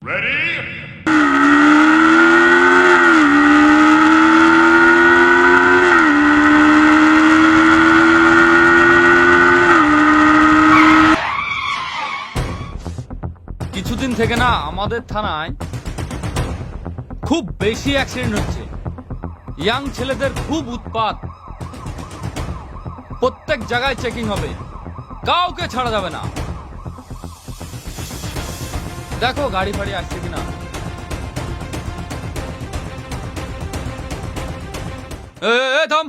কিছুদিন থেকে না আমাদের থানায় খুব বেশি অ্যাক্সিডেন্ট হচ্ছে। ইয়াং ছেলেদের খুব উৎপাত। প্রত্যেক জায়গায় চেকিং হবে, কাউকে ছাড়া যাবে না। দেখো গাড়ি ফাড়ি আসছে কিনা। থাম,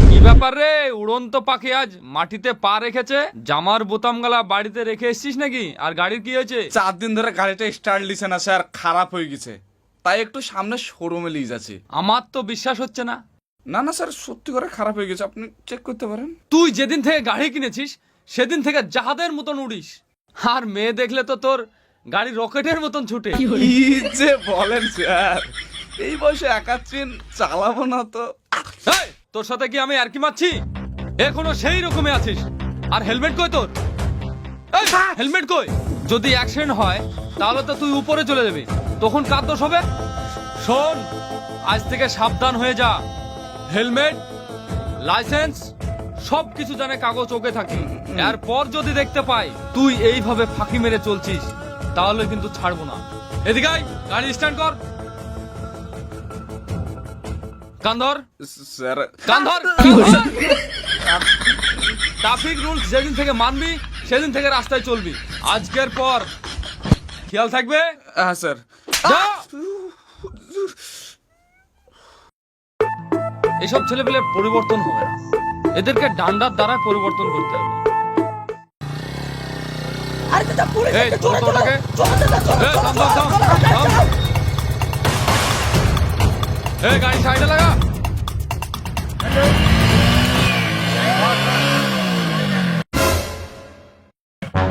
কি ব্যাপার রে? উড়ন্ত পাখি আজ মাটিতে পা রেখেছে। জামার বোতাম গালা বাড়িতে রেখে এসছিস নাকি? আর গাড়ির কি হয়েছে? 4 দিন ধরে গাড়িটা স্টার্ট লিছে না স্যার, খারাপ হয়ে গেছে, তাই একটু সামনে শোরুমে নিয়ে যাচ্ছি। আমার তো বিশ্বাস হচ্ছে না। না না স্যার, সত্যি করে খারাপ হয়ে গেছে, আপনি চেক করতে পারেন। তুই যেদিন থেকে গাড়ি কিনেছিস সেদিন থেকে জাহাজের মতন উড়িস, আর মেয়ে দেখলে তো তোর গাড়ি রকেটের মতন ছুটে। কি যে বলেন স্যার, এই বয়সে একা ট্রেন চালাবো না তো। এই, তোর সাথে কি আমি আর কি মারছি? এখনো সেই রকমই আছিস। আর হেলমেট কই তোর? এই, হেলমেট কই? যদি অ্যাক্সিডেন্ট হয় তাহলে তো তুই উপরে চলে যাবি, তখন কার দোষ হবে? শোন, আজ থেকে সাবধান হয়ে যা। হেলমেট, লাইসেন্স সব কিছু জানে কাগজ ওকে থাকে। এরপর যদি দেখতে পাই তুই এইভাবে ফাঁকি মেরে চলছিস তাহলে কিন্তু ছাড়বো না। এদিকে আয়, গাড়ি স্ট্যান্ড কর। কান ধর, স্যার কান ধর। ট্রাফিক রুলস যেদিন থেকে মানবি সেদিন থেকে রাস্তায় চলবি। আজকের পর খেয়াল থাকবে। হ্যাঁ স্যার। যা। এসব ছেলেপেলে পরিবর্তন হবে না, এদেরকে ডান্ডার দ্বারা পরিবর্তন করতে হবে। এই, তোর তোটাকে। এই, থাম, থাম, থাম, থাম। এই, গাড়ি সাইডে লাগা।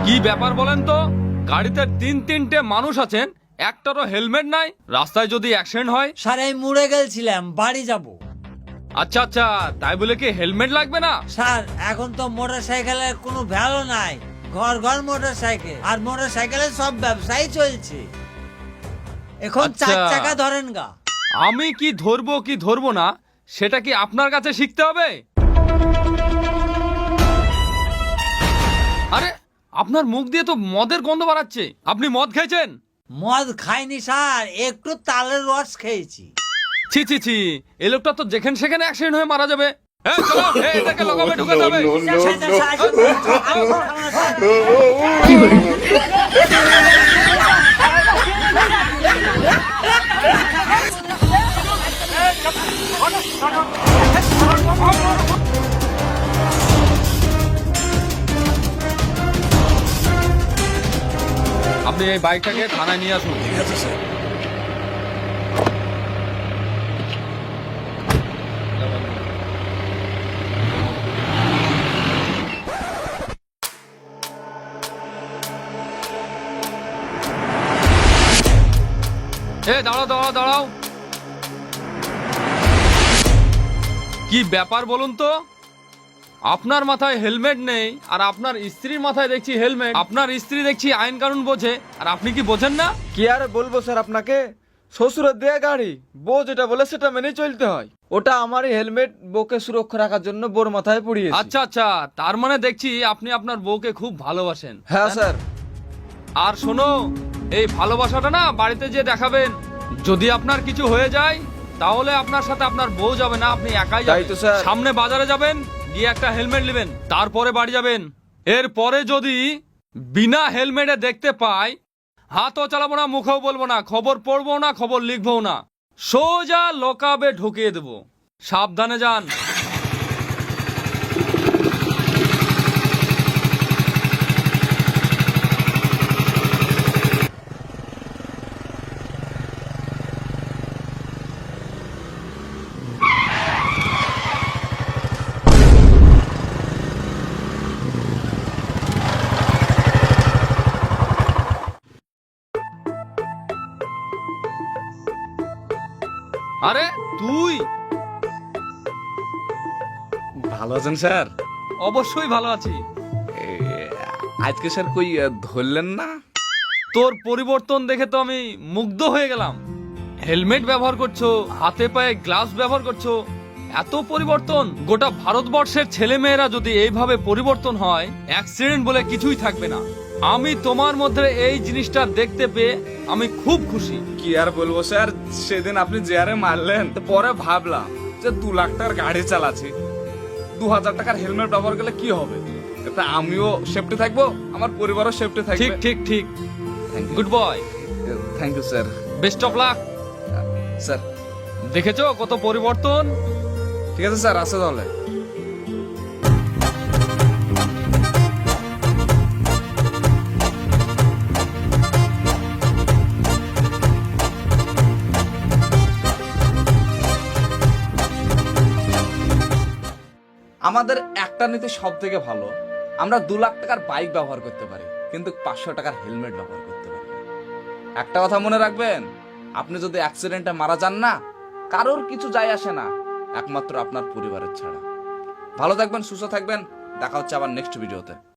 কি ব্যাপার বলেন তো? গাড়িতে 3-3টে মানুষ আছেন, একটারও হেলমেট নাই। রাস্তায় যদি অ্যাক্সিডেন্ট হয়? স্যার এই মুড়ে গেছিলাম, বাড়ি যাব। আচ্ছা আচ্ছা, তাই বলে কি হেলমেট লাগবে না? স্যার এখন তো মোটর সাইকেলের কোনো ভ্যালু নাই, ঘর ঘর মোটর সাইকেল, আর মোটর সাইকেলের সব ব্যবসায়ী চলছে এখন। আচ্ছা। 4 চাকা ধরেন গা। আমি কি ধরবো না সেটা কি আপনার কাছে শিখতে হবে? আরে, আপনার মুখ দিয়ে তো মদের গন্ধ বাড়াচ্ছে। আপনি মদ খেয়েছেন? মদ খাইনি স্যার, একটু তালের রস খেয়েছি। ছি ছি ছি, এই লোকটা তো যেখানে সেখানে অ্যাক্সিডেন্ট হয়ে মারা যাবে। এই, চলো, এই, এটাকে লগাবে, ঢুকাতে হবে। আপনি এই বাইকটাকে থানায় নিয়ে আসুন। ঠিক আছে স্যার। দাঁড়াও দাঁড়াও দাঁড়াও। কি ব্যাপার বলুন তো? আপনার মাথায় হেলমেট নেই আর আপনার স্ত্রীর মাথায় দেখছি হেলমেট। আপনার স্ত্রী দেখছি আইন কানুন বোঝে, আর আপনি কি বোঝেন না? কি আর বলবো স্যার আপনাকে, শ্বশুরের দেয়া গাড়ি, বউ যেটা বলে সেটা মেনে চলতে হয়। ওটা আমারই হেলমেট, বউকে সুরক্ষা রাখার জন্য বোর মাথায় পড়িয়েছি। আচ্ছা আচ্ছা, তার মানে দেখছি আপনি আপনার বউকে খুব ভালোবাসেন। হ্যাঁ স্যার। আর শোনো, এই ভালোবাসাটা না বাড়িতে যে দেখাবেন। যদি আপনার কিছু হয়ে যায় তাহলে আপনার সাথে আপনার বউ যাবে না, আপনি একাই তাই তো যাবেন। স্যার। সামনে বাজারে যাবেন, গিয়ে একটা হেলমেট নেবেন, তারপরে বাড়ি যাবেন। এরপরে যদি বিনা হেলমেটে দেখতে পাই, হাতও চালাবো না, মুখেও বলবো না, খবর পড়বো না, খবর লিখবো না, সোজা লোকাবে ঢুকিয়ে দেবো। সাবধানে যান। আরে তুই? ভালো আছেন স্যার? অবশ্যই ভালো আছি। আজকে স্যার কই ধরলেন না? তোর পরিবর্তন দেখে তো আমি মুগ্ধ হয়ে গেলাম। হেলমেট ব্যবহার করছো, হাতে পায়ে গ্লাভস ব্যবহার করছো, এত পরিবর্তন। গোটা ভারতবর্ষের ছেলে মেয়েরা যদি এইভাবে পরিবর্তন হয়, অ্যাক্সিডেন্ট বলে কিছুই থাকবে না। আমি তোমার মধ্যে এই জিনিসটা দেখতে পেয়ে আমি খুব খুশি। কি আর বলবো স্যার, সেদিন আপনি যে আরে মারলেন, তো পরে ভাবলাম যে 2 লাখ টাকার গাড়ি চালাচ্ছি, 2000 টাকার হেলমেট ব্যবহার করলে কি হবে, এতে আমিও সেফটি থাকবো, আমার পরিবারও সেফটি থাকবে। ঠিক ঠিক ঠিক, good boy, thank you sir. Best of luck. Sir দেখেছো কত পরিবর্তন? ঠিক আছে স্যার, আসে তাহলে। আমাদের একটা নীতি সব থেকে ভালো, আমরা 2 লাখ টাকার বাইক ব্যবহার করতে পারি, কিন্তু 500 টাকার হেলমেট ব্যবহার করতে পারি না। একটা কথা মনে রাখবেন, আপনি যদি অ্যাক্সিডেন্টে মারা যান না, কারোর কিছু যায় আসে না, একমাত্র আপনার পরিবারের ছাড়া। ভালো থাকবেন, সুস্থ থাকবেন, দেখা হচ্ছে আবার নেক্সট ভিডিওতে।